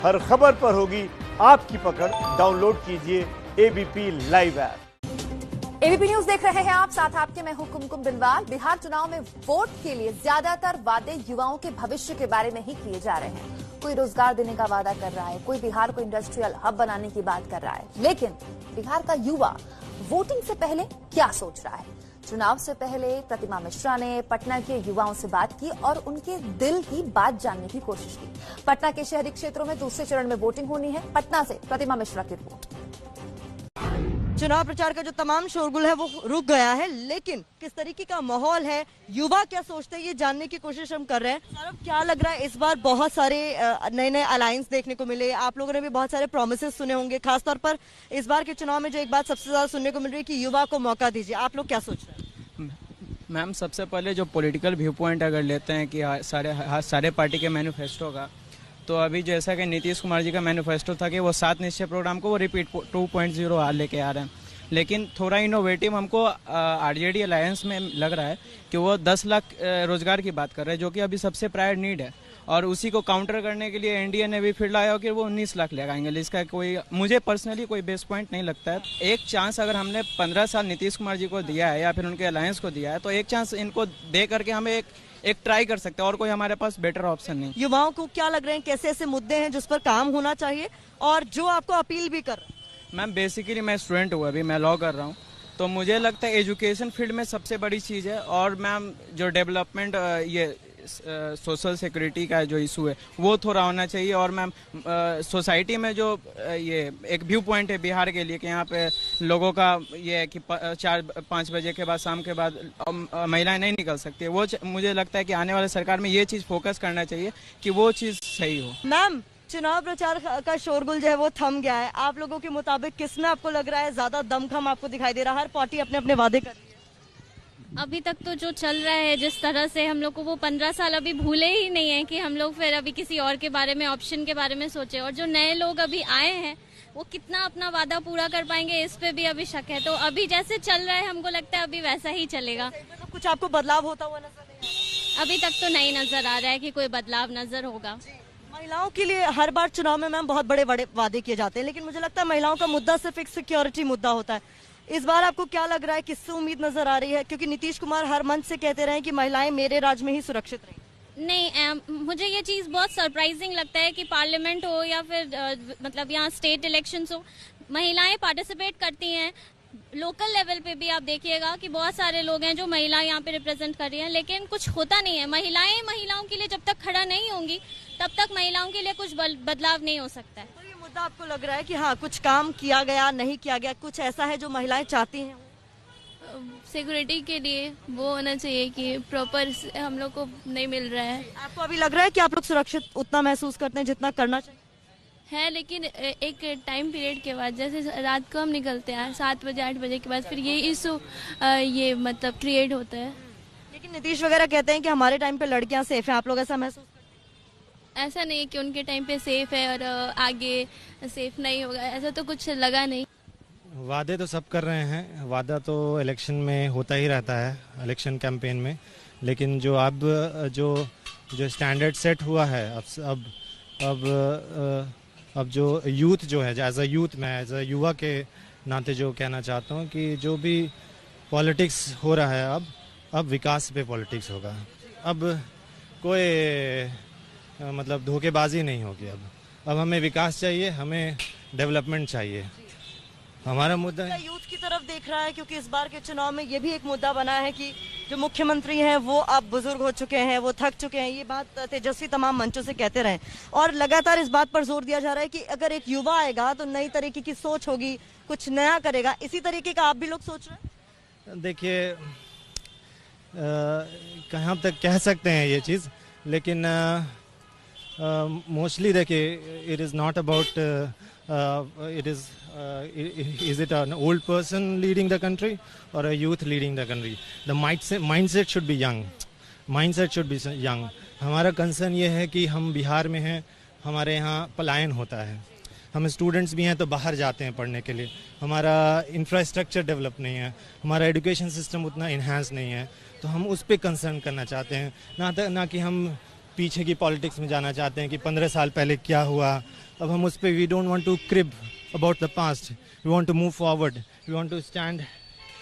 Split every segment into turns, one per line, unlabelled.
हर खबर पर होगी आपकी पकड़। डाउनलोड कीजिए ABP live app.
ABP news देख रहे हैं आप, साथ आपके मैं हूं कुमकुम बिलवाल। बिहार चुनाव में वोट के लिए ज्यादातर वादे युवाओं के भविष्य के बारे में ही किए जा रहे हैं। कोई रोजगार देने का वादा कर रहा है, कोई बिहार को इंडस्ट्रियल हब बनाने की बात कर रहा है, लेकिन बिहार का युवा वोटिंग से पहले क्या सोच रहा है? चुनाव से पहले प्रतिमा मिश्रा ने पटना के युवाओं से बात की और उनके दिल की बात जानने की कोशिश की। पटना के शहरी क्षेत्रों में दूसरे चरण में वोटिंग होनी है। पटना से प्रतिमा मिश्रा की रिपोर्ट।
चुनाव प्रचार का जो तमाम शोरगुल है वो रुक गया है, लेकिन किस तरीके का माहौल है, युवा क्या सोचते हैं, ये जानने की कोशिश हम कर रहे हैं। सौरभ, क्या लग रहा है, इस बार बहुत सारे नए नए अलायंस देखने को मिले, आप लोगों ने भी बहुत सारे प्रोमिसेस सुने होंगे। खासतौर पर इस बार के चुनाव में जो एक बात सबसे ज्यादा सुनने को मिल रही है कि युवा को मौका दीजिए, आप लोग क्या सोच रहे हैं?
मैम, सबसे पहले जो पॉलिटिकल व्यू पॉइंट अगर लेते हैं कि सारे पार्टी के मैनिफेस्टो का, तो अभी जैसा कि नीतीश कुमार जी का मैनिफेस्टो था कि वो 7 निश्चय प्रोग्राम को वो रिपीट 2.0 लेके आ रहे हैं, लेकिन थोड़ा इनोवेटिव हमको आरजेडी अलायंस में लग रहा है कि वो 10 लाख रोजगार की बात कर रहे हैं, जो कि अभी सबसे प्रायर नीड है। और उसी को काउंटर करने के लिए एनडीए ने भी फिर लाया कि वो 19 लाख लगाएंगे। इसका कोई, मुझे पर्सनली कोई बेस पॉइंट नहीं लगता है। एक चांस अगर हमने 15 साल नीतीश कुमार जी को दिया है या फिर उनके अलायंस को दिया है, तो एक चांस इनको दे करके हमें एक ट्राई कर सकते हैं, और कोई हमारे पास बेटर ऑप्शन नहीं।
युवाओं को क्या लग रहे हैं, कैसे ऐसे मुद्दे हैं जिस पर काम होना चाहिए और जो आपको अपील भी कर रहे हैं?
मैम, बेसिकली मैं स्टूडेंट हूँ, अभी मैं लॉ कर रहा हूँ, तो मुझे लगता है एजुकेशन फील्ड में सबसे बड़ी चीज़ है। और मैम, जो डेवलपमेंट ये सोशल सिक्योरिटी का जो इशू है वो थोड़ा होना चाहिए। और मैम, सोसाइटी में जो ये एक व्यू पॉइंट है बिहार के लिए कि यहाँ पे लोगों का ये है कि 4-5 बजे के बाद, शाम के बाद महिलाएं नहीं निकल सकती है। वो मुझे लगता है कि आने वाले सरकार में ये चीज़ फोकस करना चाहिए कि वो चीज़ सही हो।
मैम, चुनाव प्रचार का शोरगुल जो है वो थम गया है, आप लोगों के मुताबिक किसमें आपको लग रहा है ज्यादा दमखम आपको दिखाई दे रहा है? हर पार्टी अपने अपने वादे कर रही है।
अभी तक तो जो चल रहा है जिस तरह से, हम लोग को वो 15 साल अभी भूले ही नहीं है कि हम लोग फिर अभी किसी और के बारे में, ऑप्शन के बारे में सोचे। और जो नए लोग अभी आए हैं वो कितना अपना वादा पूरा कर पाएंगे, इस पे भी अभी शक है। तो अभी जैसे चल रहा है हमको लगता है अभी वैसा ही चलेगा।
तो कुछ आपको बदलाव होता हुआ नजर नहीं?
अभी तक तो नहीं नजर आ रहा है कि कोई बदलाव नजर होगा।
महिलाओं के लिए हर बार चुनाव में मैम बहुत बड़े बड़े वादे किए जाते हैं, लेकिन मुझे लगता है महिलाओं का मुद्दा सिर्फ एक सिक्योरिटी मुद्दा होता है। इस बार आपको क्या लग रहा है, किससे उम्मीद नजर आ रही है? क्योंकि नीतीश कुमार हर मंच से कहते रहे कि महिलाएं मेरे राज में ही सुरक्षित रहें।
नहीं, मुझे ये चीज़ बहुत सरप्राइजिंग लगता है कि पार्लियामेंट हो या फिर मतलब यहाँ स्टेट इलेक्शंस हो, महिलाएं पार्टिसिपेट करती हैं। लोकल लेवल पे भी आप देखिएगा कि बहुत सारे लोग हैं जो महिलाएं यहाँ पे रिप्रेजेंट कर रही हैं, लेकिन कुछ होता नहीं है। महिलाओं के लिए जब तक खड़ा नहीं होंगी तब तक महिलाओं के लिए कुछ बदलाव नहीं हो सकता है।
तो ये मुद्दा आपको लग रहा है कि हाँ, कुछ काम किया गया, नहीं किया गया, कुछ ऐसा है जो महिलाएं चाहती हैं?
सिक्योरिटी के लिए वो होना चाहिए कि प्रॉपर हम लोग को नहीं मिल रहा है।
आपको अभी लग रहा है कि आप लोग सुरक्षित उतना महसूस करते हैं जितना करना चाहिए
है, लेकिन एक टाइम पीरियड के बाद, जैसे रात को हम निकलते हैं 7 बजे 8 बजे के बाद, फिर ये इशू ये मतलब क्रिएट होता है।
लेकिन नीतीश वगैरह कहते हैं कि हमारे टाइम पे लड़कियां सेफ हैं, आप लोग ऐसा महसूस करते हैं?
ऐसा नहीं है कि उनके टाइम पे सेफ है और आगे सेफ नहीं होगा, ऐसा तो कुछ लगा नहीं।
वादे तो सब कर रहे हैं, वादा तो इलेक्शन में होता ही रहता है, इलेक्शन कैंपेन में। लेकिन जो अब जो स्टैंडर्ड सेट हुआ है, अब जो यूथ जो है, एज अ यूथ, मैं एज अ युवा के नाते जो कहना चाहता हूँ कि जो भी पॉलिटिक्स हो रहा है, अब विकास पे पॉलिटिक्स होगा। अब कोई मतलब धोखेबाजी नहीं होगी। अब हमें विकास चाहिए, हमें डेवलपमेंट चाहिए। हमारा मुद्दा है
यूथ की तरफ देख रहा है, क्योंकि इस बार के चुनाव में ये भी एक मुद्दा बना है कि जो मुख्यमंत्री हैं वो अब बुजुर्ग हो चुके हैं, वो थक चुके हैं। ये बात तेजस्वी तमाम मंचों से कहते रहे और लगातार इस बात पर जोर दिया जा रहा है कि अगर एक युवा आएगा तो नई तरीके की सोच होगी, कुछ नया करेगा। इसी तरीके का आप भी लोग सोच रहे हैं?
देखिए, कहाँ तक कह सकते हैं ये चीज़, लेकिन मोस्टली देखिए, it is not about is it an old person leading the country or a youth leading the country? The mindset should be young. Mindset should be young. हमारा कंसर्न ये है कि हम बिहार में हैं, हमारे यहाँ पलायन होता है, हम स्टूडेंट्स भी हैं तो बाहर जाते हैं पढ़ने के लिए, हमारा इंफ्रास्ट्रक्चर डेवलप नहीं है, हमारा एजुकेशन सिस्टम उतना इन्हांस नहीं है। तो हम उस पर कंसर्न करना चाहते हैं, ना कि हम पीछे की पॉलिटिक्स में जाना चाहते हैं कि 15 साल पहले क्या हुआ अब हम उस पर we don't want to crib about the past, we want to move forward, we want to stand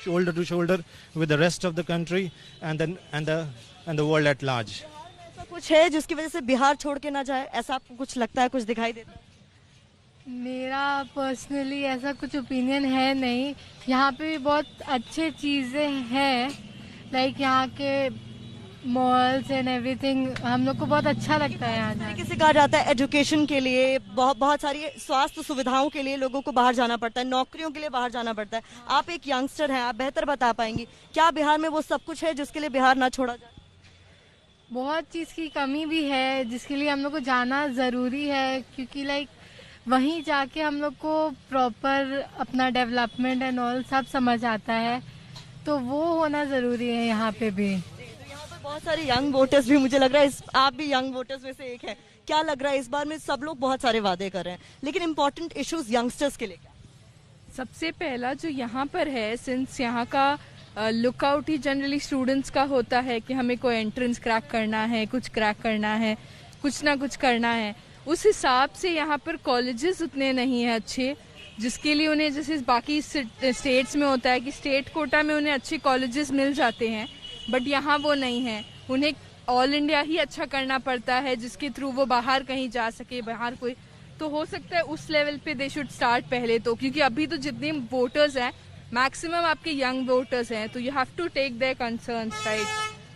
shoulder to shoulder with the rest of the country and the world at large.
ऐसा कुछ है जिसकी वजह से बिहार छोड़ के ना जाए, ऐसा आपको कुछ लगता है, कुछ दिखाई देता है?
मेरा पर्सनली ऐसा कुछ ओपिनियन है नहीं। यहाँ पे भी बहुत अच्छे चीज़ें हैं, लाइक यहाँ के मॉल्स एंड एवरीथिंग, हम लोग को बहुत अच्छा लगता है यहाँ जाके।
किसे कहा जाता है एजुकेशन के लिए, बहुत सारी स्वास्थ्य सुविधाओं के लिए लोगों को बाहर जाना पड़ता है, नौकरियों के लिए बाहर जाना पड़ता है। आप एक यंगस्टर हैं, आप बेहतर बता पाएंगी, क्या बिहार में वो सब कुछ है जिसके लिए बिहार ना छोड़ा जाए?
बहुत चीज़ की कमी भी है जिसके लिए हम लोग को जाना ज़रूरी है, क्योंकि लाइक वहीं जाके हम लोग को प्रॉपर अपना डेवलपमेंट एंड ऑल सब समझ आता है, तो वो होना ज़रूरी है यहाँ पे भी।
बहुत सारे यंग वोटर्स भी, मुझे लग रहा है आप भी यंग वोटर्स में से एक है, क्या लग रहा है इस बार में सब लोग बहुत सारे वादे कर रहे हैं, लेकिन इम्पोर्टेंट इश्यूज यंगस्टर्स के लिए क्या?
सबसे पहला जो यहाँ पर है, सिंस यहाँ का लुकआउट ही जनरली स्टूडेंट्स का होता है कि हमें कोई एंट्रेंस क्रैक करना है, कुछ क्रैक करना है, कुछ ना कुछ करना है, उस हिसाब से यहाँ पर कॉलेजेस उतने नहीं है अच्छे, जिसके लिए उन्हें जैसे बाकी स्टेट्स में होता है कि स्टेट कोटा में उन्हें अच्छे कॉलेजेस मिल जाते हैं, बट यहाँ वो नहीं है। उन्हें ऑल इंडिया ही अच्छा करना पड़ता है जिसके थ्रू वो बाहर कहीं जा सके, बाहर कोई, तो हो सकता है उस लेवल पे दे शुड स्टार्ट पहले तो, क्योंकि अभी तो जितने वोटर्स हैं मैक्सिमम आपके यंग वोटर्स हैं, तो you have to take their concerns, right.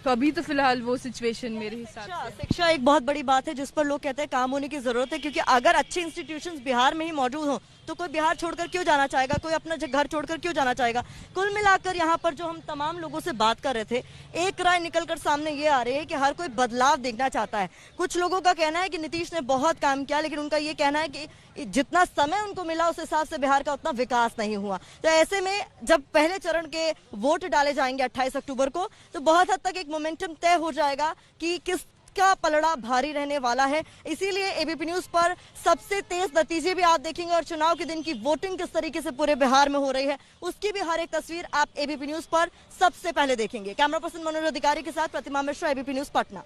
तो अभी तो फिलहाल वो सिचुएशन मेरे हिसाब से।
शिक्षा एक बहुत बड़ी बात है जिस पर लोग कहते हैं काम होने की जरूरत है, क्योंकि अगर अच्छे इंस्टीट्यूशंस बिहार में ही मौजूद हों तो कोई बिहार छोड़कर क्यों जाना चाहेगा, कोई अपना घर छोड़कर क्यों जाना चाहेगा। कुल मिलाकर यहाँ पर जो हम तमाम लोगों से बात कर रहे थे, एक राय निकलकर सामने ये आ रही है कि हर कोई बदलाव देखना चाहता है। कुछ लोगों का कहना है कि नीतीश ने बहुत काम किया, लेकिन उनका ये कहना है कि जितना समय उनको मिला उस हिसाब से बिहार का उतना विकास नहीं हुआ। तो ऐसे में जब पहले चरण के वोट डाले जाएंगे 28 अक्टूबर को, तो बहुत हद तक एक मोमेंटम तय हो जाएगा कि किसका पलड़ा भारी रहने वाला है। इसीलिए एबीपी न्यूज पर सबसे तेज नतीजे भी आप देखेंगे और चुनाव के दिन की वोटिंग किस तरीके से पूरे बिहार में हो रही है उसकी भी हर एक तस्वीर आप एबीपी न्यूज पर सबसे पहले देखेंगे। कैमरा पर्सन मनोज अधिकारी के साथ प्रतिमा मिश्रा, एबीपी न्यूज पटना।